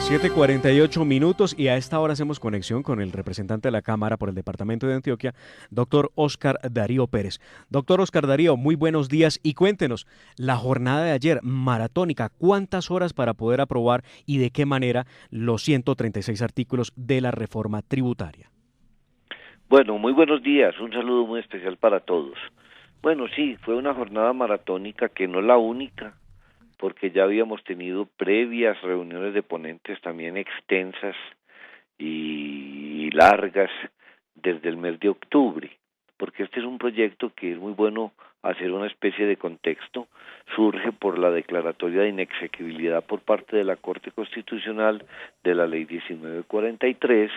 7:48 y a esta hora hacemos conexión con el representante de la Cámara por el Departamento de Antioquia, doctor Óscar Darío Pérez. Doctor Óscar Darío, muy buenos días y cuéntenos, la jornada de ayer, maratónica, ¿cuántas horas para poder aprobar y de qué manera los 136 artículos de la reforma tributaria? Bueno, muy buenos días, un saludo muy especial para todos. Bueno, sí, fue una jornada maratónica que no la única, porque ya habíamos tenido previas reuniones de ponentes también extensas y largas desde el mes de octubre, porque este es un proyecto que es muy bueno hacer una especie de contexto, surge por la declaratoria de inexequibilidad por parte de la Corte Constitucional de la Ley 1943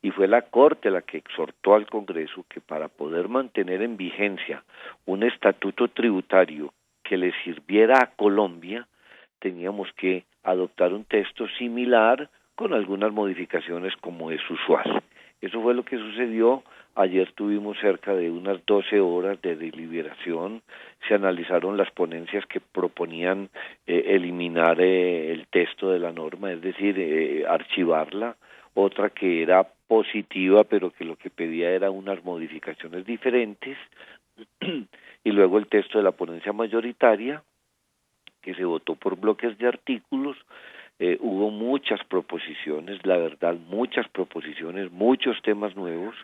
y fue la Corte la que exhortó al Congreso que para poder mantener en vigencia un estatuto tributario que le sirviera a Colombia, teníamos que adoptar un texto similar con algunas modificaciones como es usual. Eso fue lo que sucedió. Ayer tuvimos cerca de unas 12 horas de deliberación, se analizaron las ponencias que proponían eliminar el texto de la norma, es decir, archivarla, otra que era positiva pero que lo que pedía era unas modificaciones diferentes, y luego el texto de la ponencia mayoritaria, que se votó por bloques de artículos. Hubo muchas proposiciones, la verdad, muchas proposiciones, muchos temas nuevos.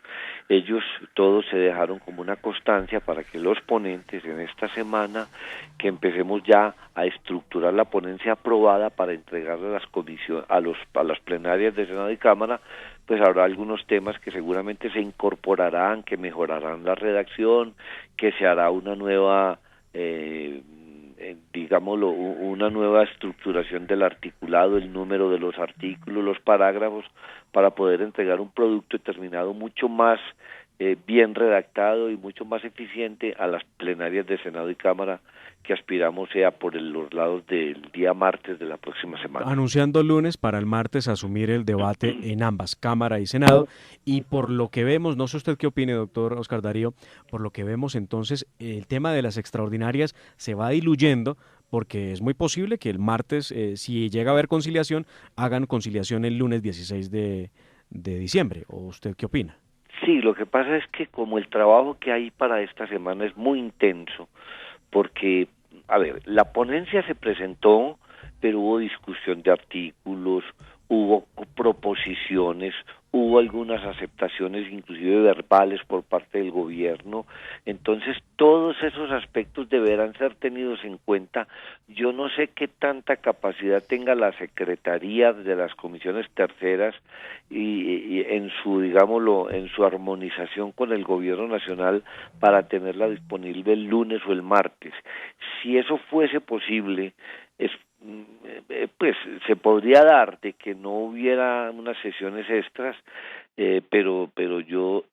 Ellos todos se dejaron como una constancia para que los ponentes en esta semana, que empecemos ya a estructurar la ponencia aprobada para entregarla a las comisiones, a las plenarias de Senado y Cámara, pues habrá algunos temas que seguramente se incorporarán, que mejorarán la redacción, que se hará una nueva digámoslo, una nueva estructuración del articulado, el número de los artículos, los parágrafos, para poder entregar un producto terminado mucho más bien redactado y mucho más eficiente a las plenarias de Senado y Cámara, que aspiramos sea por los lados del día martes de la próxima semana. Anunciando lunes para el martes asumir el debate en ambas, Cámara y Senado, y por lo que vemos, no sé usted qué opine, doctor Óscar Darío, por lo que vemos entonces el tema de las extraordinarias se va diluyendo, porque es muy posible que el martes, si llega a haber conciliación, hagan conciliación el lunes 16 de diciembre, ¿o usted qué opina? Sí, lo que pasa es que como el trabajo que hay para esta semana es muy intenso, porque, a ver, la ponencia se presentó, pero hubo discusión de artículos, hubo proposiciones, hubo algunas aceptaciones, inclusive verbales por parte del gobierno. Entonces, todos esos aspectos deberán ser tenidos en cuenta. Yo no sé qué tanta capacidad tenga la Secretaría de las comisiones terceras y en su, digámoslo, en su armonización con el gobierno nacional para tenerla disponible el lunes o el martes. Si eso fuese posible, pues se podría dar de que no hubiera unas sesiones extras, pero yo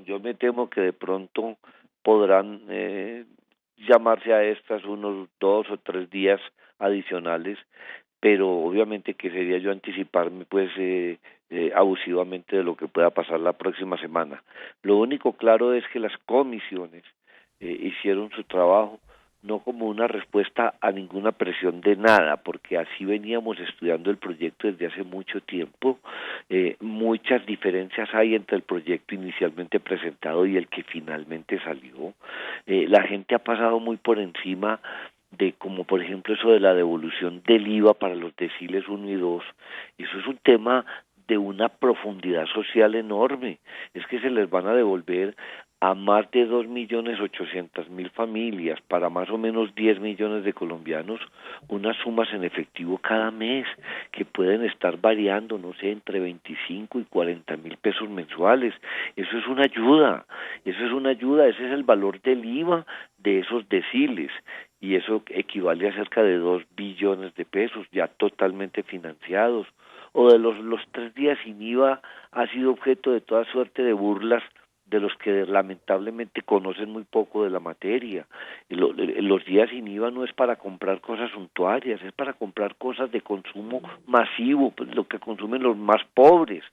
yo me temo que de pronto podrán llamarse a estas unos 2 o 3 días adicionales, pero obviamente que sería yo anticiparme pues abusivamente de lo que pueda pasar la próxima semana. Lo único claro es que las comisiones hicieron su trabajo no como una respuesta a ninguna presión de nada, porque así veníamos estudiando el proyecto desde hace mucho tiempo. Muchas diferencias hay entre el proyecto inicialmente presentado y el que finalmente salió. La gente ha pasado muy por encima de, como por ejemplo eso de la devolución del IVA para los deciles 1 y 2, eso es un tema de una profundidad social enorme, es que se les van a devolver a más de 2.800.000 familias, para más o menos 10 millones de colombianos, unas sumas en efectivo cada mes, que pueden estar variando, no sé, entre 25 y 40.000 pesos mensuales. Eso es una ayuda, ese es el valor del IVA de esos deciles, y eso equivale a cerca de 2 billones de pesos, ya totalmente financiados. O de los 3 días sin IVA ha sido objeto de toda suerte de burlas de los que lamentablemente conocen muy poco de la materia. Los días sin IVA no es para comprar cosas suntuarias, es para comprar cosas de consumo masivo, pues lo que consumen los más pobres,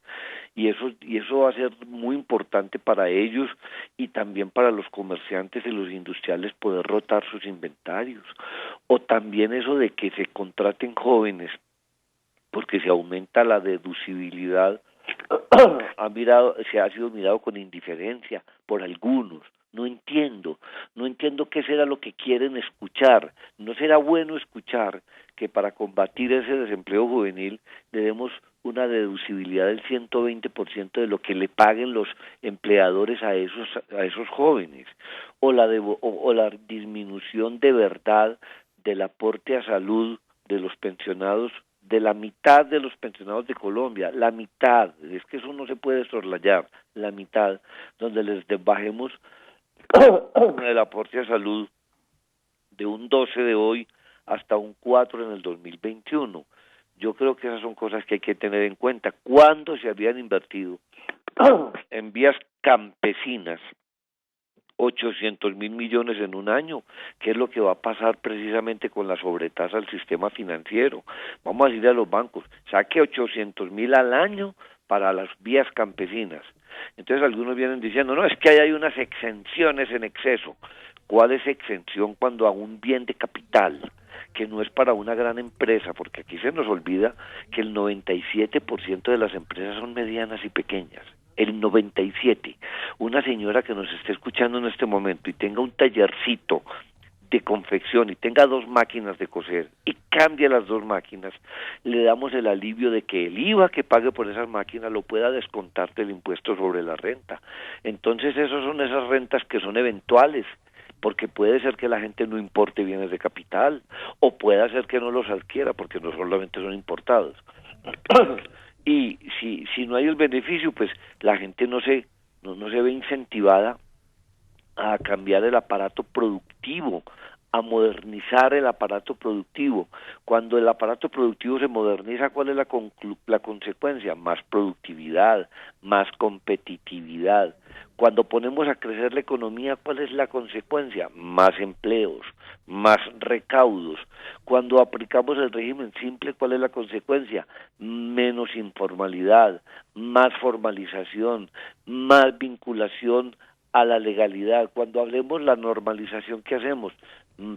y eso va a ser muy importante para ellos y también para los comerciantes y los industriales poder rotar sus inventarios. O también eso de que se contraten jóvenes porque se aumenta la deducibilidad, se ha sido mirado con indiferencia por algunos. No entiendo qué será lo que quieren escuchar. ¿No será bueno escuchar que para combatir ese desempleo juvenil debemos una deducibilidad del 120% de lo que le paguen los empleadores a esos jóvenes? O la disminución de verdad del aporte a salud de los pensionados, de la mitad de los pensionados de Colombia, la mitad, es que eso no se puede soslayar, la mitad, donde les bajemos el aporte a salud de un 12 de hoy hasta un 4 en el 2021. Yo creo que esas son cosas que hay que tener en cuenta. ¿Cuándo se habían invertido en vías campesinas 800.000 millones en un año? ¿Qué es lo que va a pasar precisamente con la sobretasa del sistema financiero? Vamos a decirle a los bancos, saque 800.000 al año para las vías campesinas. Entonces algunos vienen diciendo, no, es que hay unas exenciones en exceso. ¿Cuál es exención cuando a un bien de capital que no es para una gran empresa? Porque aquí se nos olvida que el 97% de las empresas son medianas y pequeñas. El 97%. Una señora que nos esté escuchando en este momento y tenga un tallercito de confección y tenga 2 máquinas de coser y cambie las 2 máquinas, le damos el alivio de que el IVA que pague por esas máquinas lo pueda descontar del impuesto sobre la renta. Entonces esas son esas rentas que son eventuales, porque puede ser que la gente no importe bienes de capital, o puede ser que no los adquiera, porque no solamente son importados. Y si no hay el beneficio, pues la gente no se ve incentivada a cambiar el aparato productivo, a modernizar el aparato productivo. Cuando el aparato productivo se moderniza, ¿cuál es la consecuencia? Más productividad, más competitividad. Cuando ponemos a crecer la economía, ¿cuál es la consecuencia? Más empleos, más recaudos. Cuando aplicamos el régimen simple, ¿cuál es la consecuencia? Menos informalidad, más formalización, más vinculación a la legalidad. Cuando hablemos la normalización, ¿qué hacemos?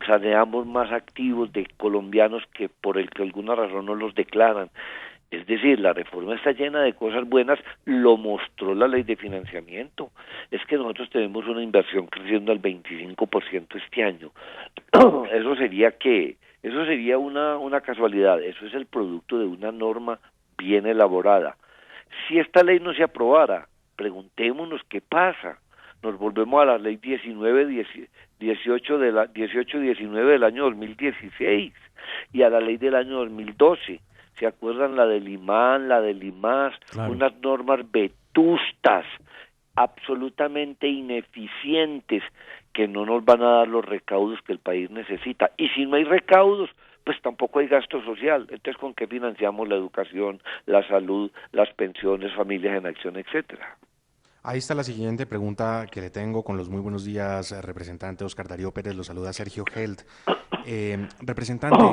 Saneamos más activos de colombianos que por el que alguna razón no los declaran. Es decir, la reforma está llena de cosas buenas, lo mostró la ley de financiamiento. Es que nosotros tenemos una inversión creciendo al 25% este año. Eso sería una casualidad. Eso es el producto de una norma bien elaborada. Si esta ley no se aprobara, preguntémonos qué pasa. Nos volvemos a la ley 1819 del año 2016 y a la ley del año 2012. ¿Se acuerdan la del IMAN, la del IMAS? Claro. Unas normas vetustas, absolutamente ineficientes, que no nos van a dar los recaudos que el país necesita. Y si no hay recaudos, pues tampoco hay gasto social. Entonces, ¿con qué financiamos la educación, la salud, las pensiones, familias en acción, etcétera? Ahí está la siguiente pregunta que le tengo. Con los muy buenos días, representante Oscar Darío Pérez, lo saluda Sergio Held. Representante,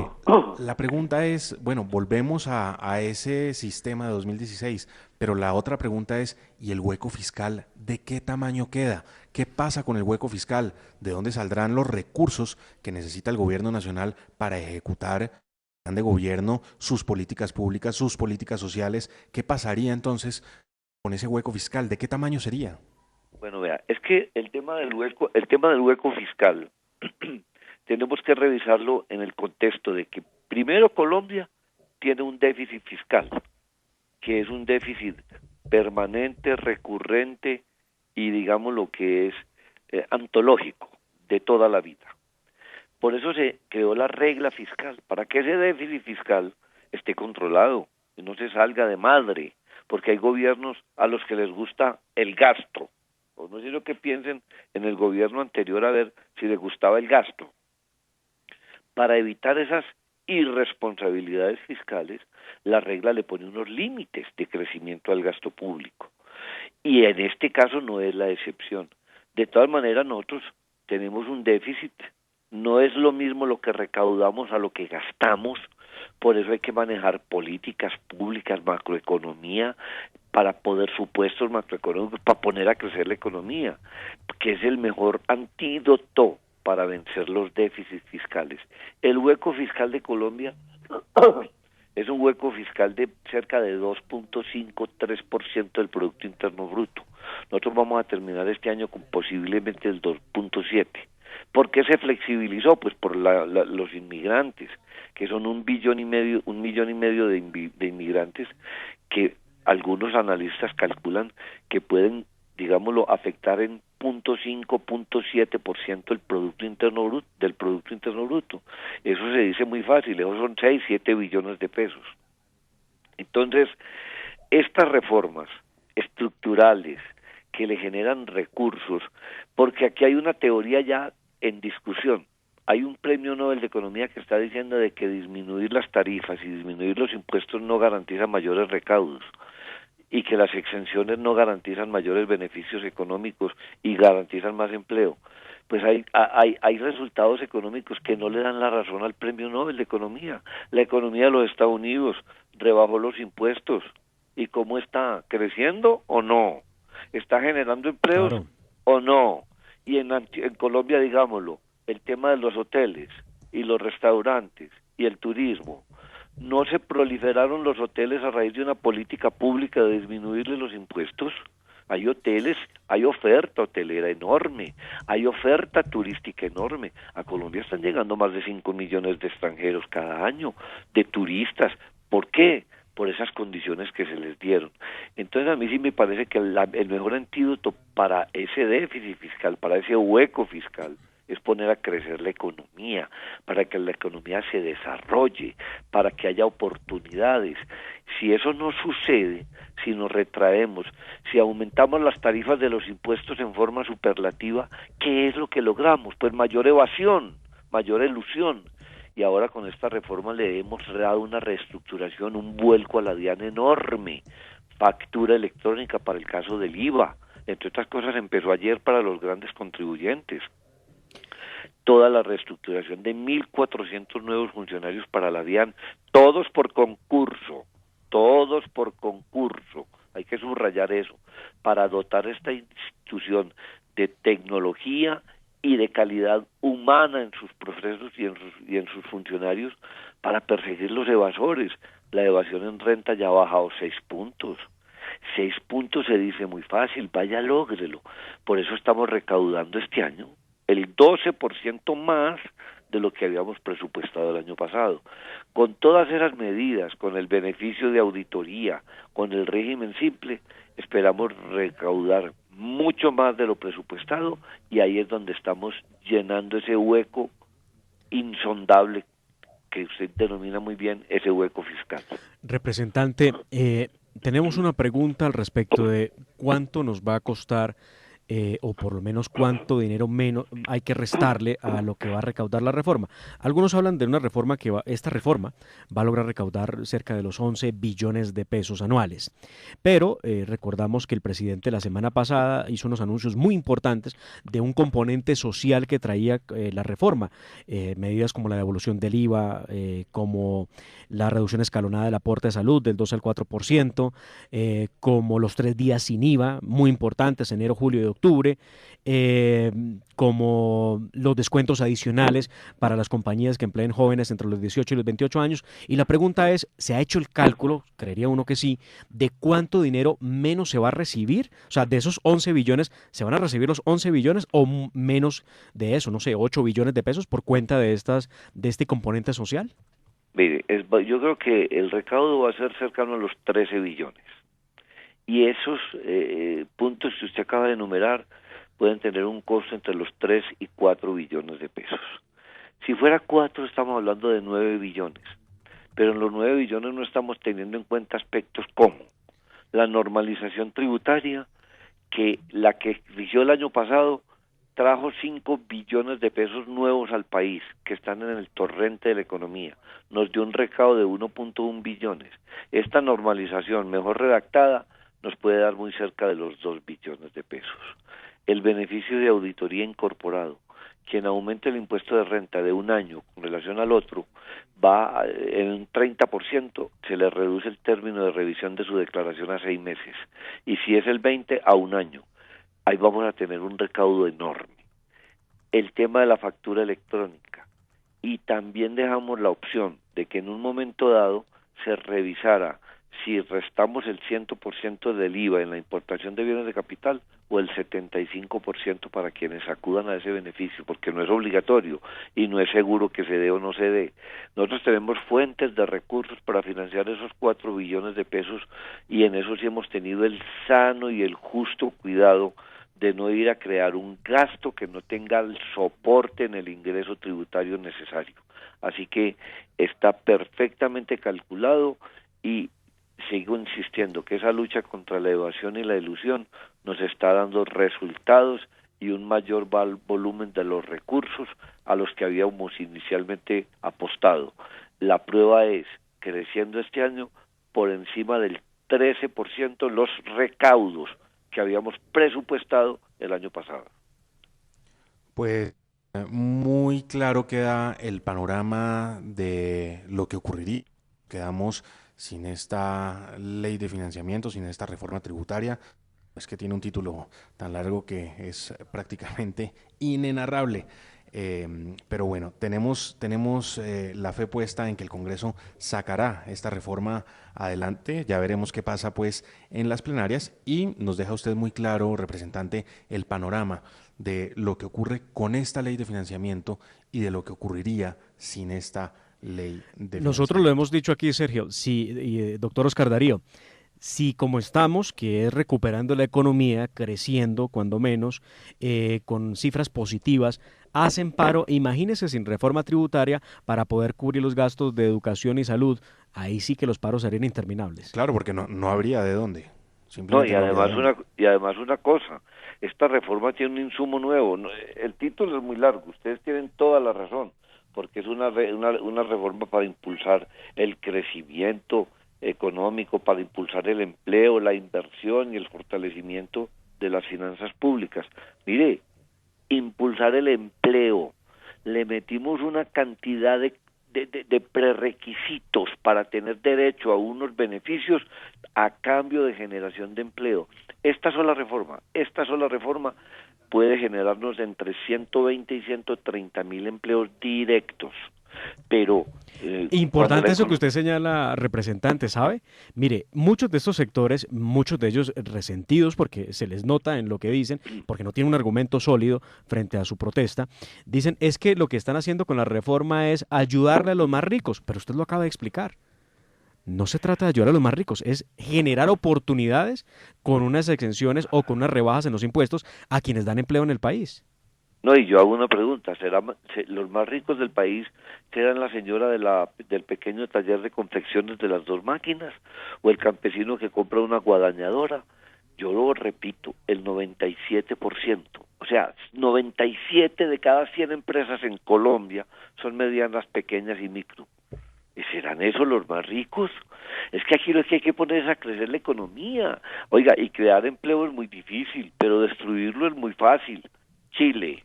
la pregunta es, bueno, volvemos a ese sistema de 2016, pero la otra pregunta es, ¿y el hueco fiscal de qué tamaño queda? ¿Qué pasa con el hueco fiscal? ¿De dónde saldrán los recursos que necesita el gobierno nacional para ejecutar el plan de gobierno, sus políticas públicas, sus políticas sociales? ¿Qué pasaría entonces con ese hueco fiscal? ¿De qué tamaño sería? Bueno, vea, es que el tema del hueco fiscal tenemos que revisarlo en el contexto de que primero Colombia tiene un déficit fiscal, que es un déficit permanente, recurrente y digamos lo que es antológico de toda la vida. Por eso se creó la regla fiscal, para que ese déficit fiscal esté controlado y no se salga de madre, porque hay gobiernos a los que les gusta el gasto. O no sé lo que piensen en el gobierno anterior a ver si les gustaba el gasto. Para evitar esas irresponsabilidades fiscales, la regla le pone unos límites de crecimiento al gasto público. Y en este caso no es la excepción. De todas maneras, nosotros tenemos un déficit. No es lo mismo lo que recaudamos a lo que gastamos. Por eso hay que manejar políticas públicas, macroeconomía, para poder supuestos macroeconómicos, para poner a crecer la economía, que es el mejor antídoto para vencer los déficits fiscales. El hueco fiscal de Colombia Es un hueco fiscal de cerca de 2.53% del Producto Interno Bruto. Nosotros vamos a terminar este año con posiblemente el 2.7%. ¿Por qué se flexibilizó? Pues por los inmigrantes, que son 1,5 millones de inmigrantes que algunos analistas calculan que pueden, digámoslo, afectar en 0.5, 0.7% del Producto Interno Bruto. Eso se dice muy fácil, esos son 6, 7 billones de pesos. Entonces, estas reformas estructurales que le generan recursos, porque aquí hay una teoría ya en discusión. Hay un premio Nobel de Economía que está diciendo de que disminuir las tarifas y disminuir los impuestos no garantiza mayores recaudos y que las exenciones no garantizan mayores beneficios económicos y garantizan más empleo. Pues hay resultados económicos que no le dan la razón al premio Nobel de Economía. La economía de los Estados Unidos rebajó los impuestos. ¿Y cómo está? ¿Creciendo o no? ¿Está generando empleos o no? Y en Colombia, digámoslo, el tema de los hoteles y los restaurantes y el turismo. ¿No se proliferaron los hoteles a raíz de una política pública de disminuirle los impuestos? Hay hoteles, hay oferta hotelera enorme, hay oferta turística enorme. A Colombia están llegando más de 5 millones de extranjeros cada año, de turistas. ¿Por qué? Por esas condiciones que se les dieron. Entonces a mí sí me parece que el mejor antídoto para ese déficit fiscal, para ese hueco fiscal, es poner a crecer la economía, para que la economía se desarrolle, para que haya oportunidades. Si eso no sucede, si nos retraemos, si aumentamos las tarifas de los impuestos en forma superlativa, ¿qué es lo que logramos? Pues mayor evasión, mayor elusión. Y ahora con esta reforma le hemos dado una reestructuración, un vuelco a la DIAN enorme, factura electrónica para el caso del IVA, entre otras cosas empezó ayer para los grandes contribuyentes. Toda la reestructuración de 1.400 nuevos funcionarios para la DIAN, todos por concurso, hay que subrayar eso, para dotar esta institución de tecnología y de calidad humana en sus procesos y en sus funcionarios para perseguir los evasores. La evasión en renta ya ha bajado 6 puntos. 6 puntos se dice muy fácil, vaya lógrelo. Por eso estamos recaudando este año el 12% más de lo que habíamos presupuestado el año pasado. Con todas esas medidas, con el beneficio de auditoría, con el régimen simple, esperamos recaudar mucho más de lo presupuestado y ahí es donde estamos llenando ese hueco insondable que usted denomina muy bien, ese hueco fiscal. Representante, tenemos una pregunta al respecto de cuánto nos va a costar o por lo menos cuánto dinero menos hay que restarle a lo que va a recaudar la reforma. Algunos hablan de una reforma esta reforma va a lograr recaudar cerca de los 11 billones de pesos anuales. Pero recordamos que el presidente la semana pasada hizo unos anuncios muy importantes de un componente social que traía la reforma. Medidas como la devolución del IVA, como la reducción escalonada del aporte de salud del 2 al 4%, como los 3 días sin IVA, muy importantes, enero, julio y octubre, como los descuentos adicionales para las compañías que empleen jóvenes entre los 18 y los 28 años. Y la pregunta es, ¿se ha hecho el cálculo, creería uno que sí, de cuánto dinero menos se va a recibir? O sea, de esos 11 billones, ¿se van a recibir los 11 billones o menos de eso? No sé, 8 billones de pesos por cuenta de este componente social. Mire, yo creo que el recaudo va a ser cercano a los 13 billones. Y esos puntos que usted acaba de enumerar pueden tener un costo entre los 3 y 4 billones de pesos. Si fuera 4, estamos hablando de 9 billones. Pero en los 9 billones no estamos teniendo en cuenta aspectos como la normalización tributaria, que la que rigió el año pasado trajo 5 billones de pesos nuevos al país, que están en el torrente de la economía. Nos dio un recaudo de 1.1 billones. Esta normalización mejor redactada nos puede dar muy cerca de los 2 billones de pesos. El beneficio de auditoría incorporado, quien aumente el impuesto de renta de un año con relación al otro, va en un 30%, se le reduce el término de revisión de su declaración a 6 meses. Y si es el 20%, a un año. Ahí vamos a tener un recaudo enorme. El tema de la factura electrónica. Y también dejamos la opción de que en un momento dado se revisara si restamos el 100% del IVA en la importación de bienes de capital o el 75% para quienes acudan a ese beneficio, porque no es obligatorio y no es seguro que se dé o no se dé. Nosotros tenemos fuentes de recursos para financiar esos 4 billones de pesos y en eso sí hemos tenido el sano y el justo cuidado de no ir a crear un gasto que no tenga el soporte en el ingreso tributario necesario. Así que está perfectamente calculado y sigo insistiendo que esa lucha contra la evasión y la ilusión nos está dando resultados y un mayor volumen de los recursos a los que habíamos inicialmente apostado. La prueba es, creciendo este año por encima del 13% los recaudos que habíamos presupuestado el año pasado. Pues muy claro queda el panorama de lo que ocurriría. Quedamos sin esta ley de financiamiento, sin esta reforma tributaria. Es que tiene un título tan largo que es prácticamente inenarrable. Pero bueno, tenemos la fe puesta en que el Congreso sacará esta reforma adelante. Ya veremos qué pasa pues en las plenarias y nos deja usted muy claro, representante, el panorama de lo que ocurre con esta ley de financiamiento y de lo que ocurriría sin esta ley de Nosotros lo financiamiento. hemos dicho aquí, Sergio, sí, doctor Oscar Darío, si como estamos, que es recuperando la economía, creciendo cuando menos, con cifras positivas, hacen paro, imagínese sin reforma tributaria para poder cubrir los gastos de educación y salud, ahí sí que los paros serían interminables. Claro, porque no habría de dónde. No, Simplemente no habría de dónde. y además una cosa, esta reforma tiene un insumo nuevo. El título es muy largo, ustedes tienen toda la razón, porque es una reforma para impulsar el crecimiento económico, para impulsar el empleo, la inversión y el fortalecimiento de las finanzas públicas. Mire, impulsar el empleo, le metimos una cantidad de prerequisitos para tener derecho a unos beneficios a cambio de generación de empleo. Esta sola reforma puede generarnos entre 120 y 130 mil empleos directos, pero cuando Importante eso que usted señala, representante, ¿sabe? Mire, muchos de estos sectores, muchos de ellos resentidos porque se les nota en lo que dicen, porque no tienen un argumento sólido frente a su protesta, dicen es que lo que están haciendo con la reforma es ayudarle a los más ricos, pero usted lo acaba de explicar. No se trata de ayudar a los más ricos, es generar oportunidades con unas exenciones o con unas rebajas en los impuestos a quienes dan empleo en el país. No, y yo hago una pregunta, los más ricos del país serán la señora del pequeño taller de confecciones de las 2 máquinas o el campesino que compra una guadañadora? Yo lo repito, el 97%, o sea, 97 de cada 100 empresas en Colombia son medianas, pequeñas y micro. ¿Y serán esos los más ricos? Es que aquí lo que hay que poner es a crecer la economía. Oiga, y crear empleo es muy difícil, pero destruirlo es muy fácil. Chile,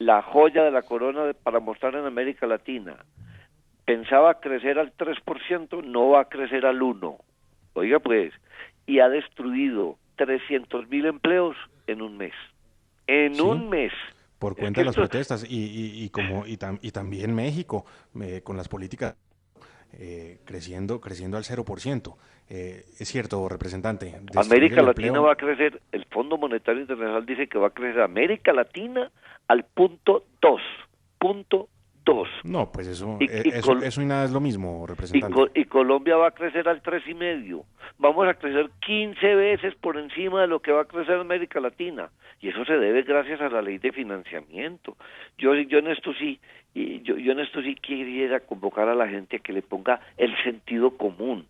la joya de la corona para mostrar en América Latina, pensaba crecer al 3%, no va a crecer al 1%. Oiga pues, y ha destruido 300.000 empleos en un mes. En Sí, un mes. por Es cuenta que de las esto, protestas y también México con las políticas creciendo al 0%. Es cierto, representante, destruir América el Latina empleo. va a crecer, el Fondo Monetario Internacional dice que va a crecer América Latina al punto 2. No, pues eso, Y, y, Col- eso y nada es lo mismo, representante. y Colombia va a crecer al 3,5. Vamos a crecer 15 veces por encima de lo que va a crecer América Latina. Y eso se debe gracias a la ley de financiamiento. Yo en esto sí, yo en esto sí quisiera convocar a la gente a que le ponga el sentido común.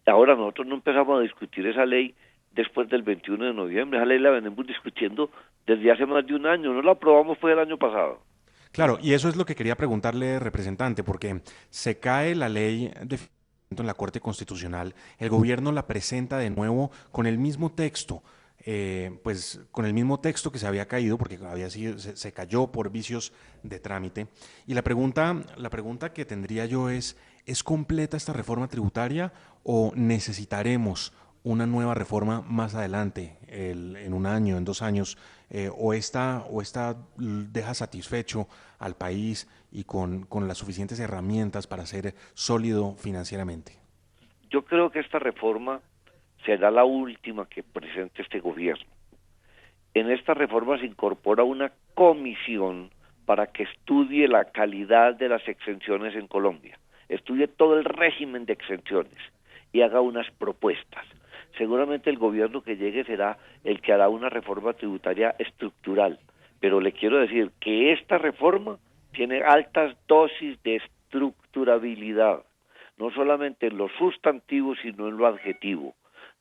Ahora nosotros no empezamos a discutir esa ley después del 21 de noviembre. Esa ley la venimos discutiendo desde hace más de un año. No la aprobamos fue el año pasado. Claro, y eso es lo que quería preguntarle, representante, porque se cae la ley de financiamiento en la Corte Constitucional, el gobierno la presenta de nuevo con el mismo texto, pues con el mismo texto que se había caído, porque se cayó por vicios de trámite. Y la pregunta que tendría yo ¿es completa esta reforma tributaria o necesitaremos una nueva reforma más adelante, en un año, en 2 años, o esta deja satisfecho al país y con las suficientes herramientas para ser sólido financieramente? yo creo que esta reforma será la última que presente este gobierno. En esta reforma se incorpora una comisión para que estudie la calidad de las exenciones en Colombia, estudie todo el régimen de exenciones y haga unas propuestas. Seguramente el gobierno que llegue será el que hará una reforma tributaria estructural, pero le quiero decir que esta reforma tiene altas dosis de estructurabilidad, no solamente en lo sustantivo, sino en lo adjetivo.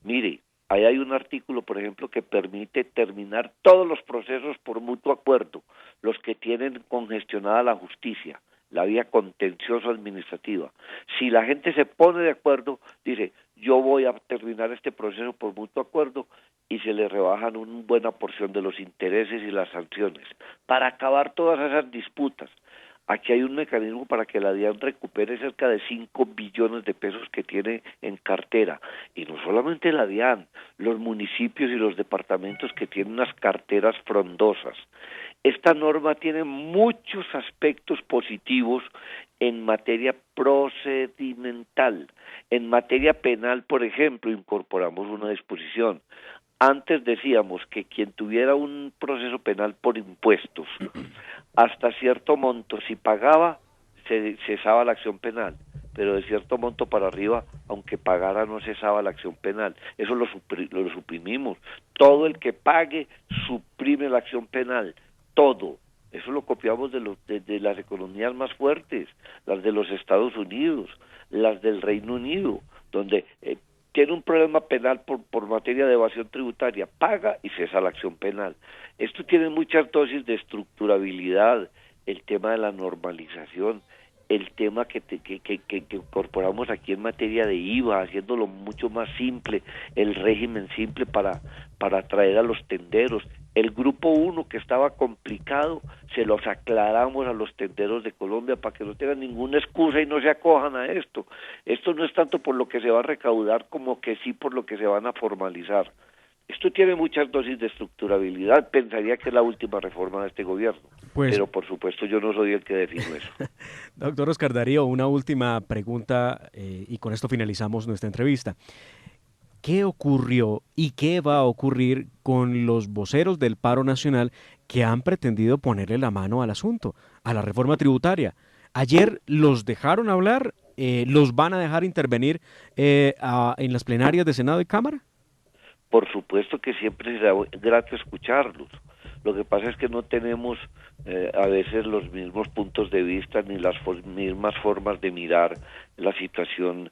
Mire, ahí hay un artículo, por ejemplo, que permite terminar todos los procesos por mutuo acuerdo, los que tienen congestionada la justicia, la vía contencioso administrativa. Si la gente se pone de acuerdo, dice, yo voy a terminar este proceso por mutuo acuerdo, y se le rebajan una buena porción de los intereses y las sanciones, para acabar todas esas disputas. Aquí hay un mecanismo para que la DIAN recupere cerca de 5 billones de pesos que tiene en cartera. Y no solamente la DIAN, los municipios y los departamentos que tienen unas carteras frondosas. Esta norma tiene muchos aspectos positivos en materia procedimental. En materia penal, por ejemplo, incorporamos una disposición. Antes decíamos que quien tuviera un proceso penal por impuestos, hasta cierto monto, si pagaba, se cesaba la acción penal, pero de cierto monto para arriba, aunque pagara, no cesaba la acción penal. Eso lo suprimimos. Todo el que pague suprime la acción penal, todo. Eso lo copiamos de las economías más fuertes, las de los Estados Unidos, las del Reino Unido, donde tiene un problema penal por materia de evasión tributaria, paga y cesa la acción penal. Esto tiene muchas dosis de estructurabilidad, el tema de la normalización, el tema que incorporamos aquí en materia de IVA, haciéndolo mucho más simple, el régimen simple para atraer a los tenderos. El grupo 1 que estaba complicado, se los aclaramos a los tenderos de Colombia para que no tengan ninguna excusa y no se acojan a esto. Esto no es tanto por lo que se va a recaudar como que sí por lo que se van a formalizar. Esto tiene muchas dosis de estructurabilidad, pensaría que es la última reforma de este gobierno, pero por supuesto yo no soy el que defino eso. Doctor Oscar Darío, una última pregunta y con esto finalizamos nuestra entrevista. ¿Qué ocurrió y qué va a ocurrir con los voceros del paro nacional que han pretendido ponerle la mano al asunto, a la reforma tributaria? Ayer los dejaron hablar, ¿los van a dejar intervenir en las plenarias de Senado y Cámara? Por supuesto que siempre será grato escucharlos. Lo que pasa es que no tenemos a veces los mismos puntos de vista ni las mismas formas de mirar la situación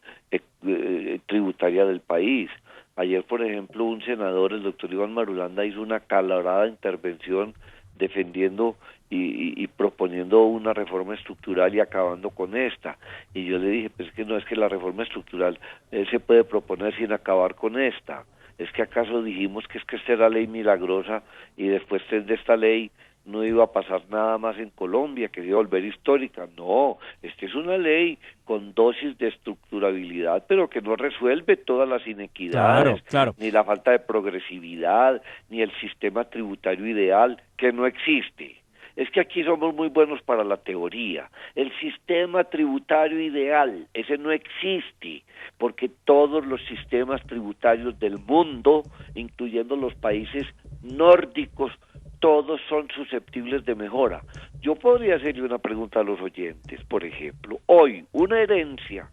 tributaria del país. Ayer, por ejemplo, un senador, el doctor Iván Marulanda, hizo una acalorada intervención defendiendo y proponiendo una reforma estructural y acabando con esta. Y yo le dije, pues que no, es que la reforma estructural se puede proponer sin acabar con esta. ¿Es que acaso dijimos que esta era ley milagrosa y después de esta ley no iba a pasar nada más en Colombia, que se iba a volver histórica? No, esta es una ley con dosis de estructurabilidad, pero que no resuelve todas las inequidades, claro. Ni la falta de progresividad, ni el sistema tributario ideal, que no existe. Es que aquí somos muy buenos para la teoría. El sistema tributario ideal, ese no existe, porque todos los sistemas tributarios del mundo, incluyendo los países nórdicos, todos son susceptibles de mejora. Yo podría hacerle una pregunta a los oyentes, por ejemplo, hoy una herencia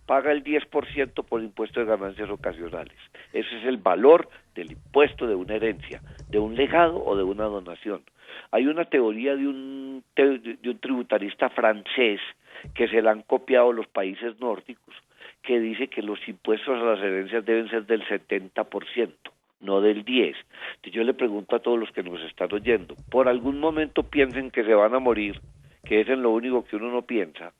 paga el 10% por impuesto de ganancias ocasionales. Ese es el valor del impuesto de una herencia, de un legado o de una donación. Hay una teoría de un tributarista francés que se la han copiado los países nórdicos, que dice que los impuestos a las herencias deben ser del 70%, no del 10%. Entonces yo le pregunto a todos los que nos están oyendo, por algún momento piensen que se van a morir, que es en lo único que uno no piensa,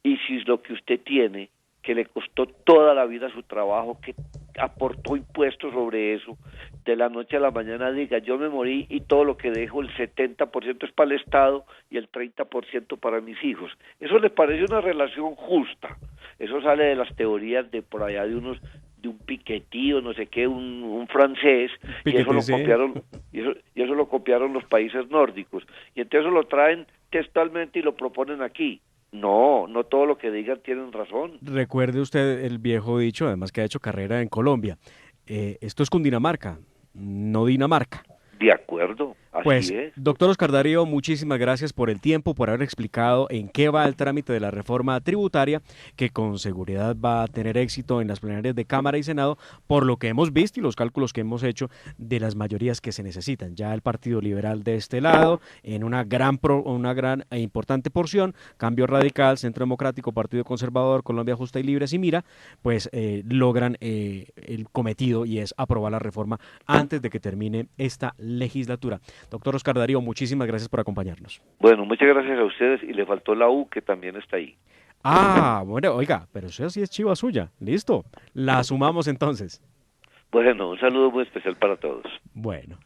y si es lo que usted tiene, que le costó toda la vida su trabajo, que aportó impuestos sobre eso, de la noche a la mañana diga, yo me morí y todo lo que dejo, el 70% es para el Estado y el 30% para mis hijos. Eso les parece una relación justa. Eso sale de las teorías de por allá de un Piketty o no sé qué, un francés, Piketty, y eso lo copiaron, y eso lo copiaron los países nórdicos. Y entonces lo traen textualmente y lo proponen aquí. No, no todo lo que digan tienen razón. Recuerde usted el viejo dicho, además que ha hecho carrera en Colombia. Esto es Cundinamarca, no Dinamarca. De acuerdo, Pues, así es. doctor Oscar Darío, muchísimas gracias por el tiempo, por haber explicado en qué va el trámite de la reforma tributaria, que con seguridad va a tener éxito en las plenarias de Cámara y Senado, por lo que hemos visto y los cálculos que hemos hecho de las mayorías que se necesitan. Ya el Partido Liberal de este lado, en una gran e importante porción, Cambio Radical, Centro Democrático, Partido Conservador, Colombia Justa y Libre, y Mira, pues logran el cometido y es aprobar la reforma antes de que termine esta legislatura. Doctor Oscar Darío, muchísimas gracias por acompañarnos. Bueno, muchas gracias a ustedes y le faltó la U que también está ahí. Ah, bueno, oiga, pero eso sí es chiva suya. Listo. La sumamos entonces. Bueno, un saludo muy especial para todos. Bueno.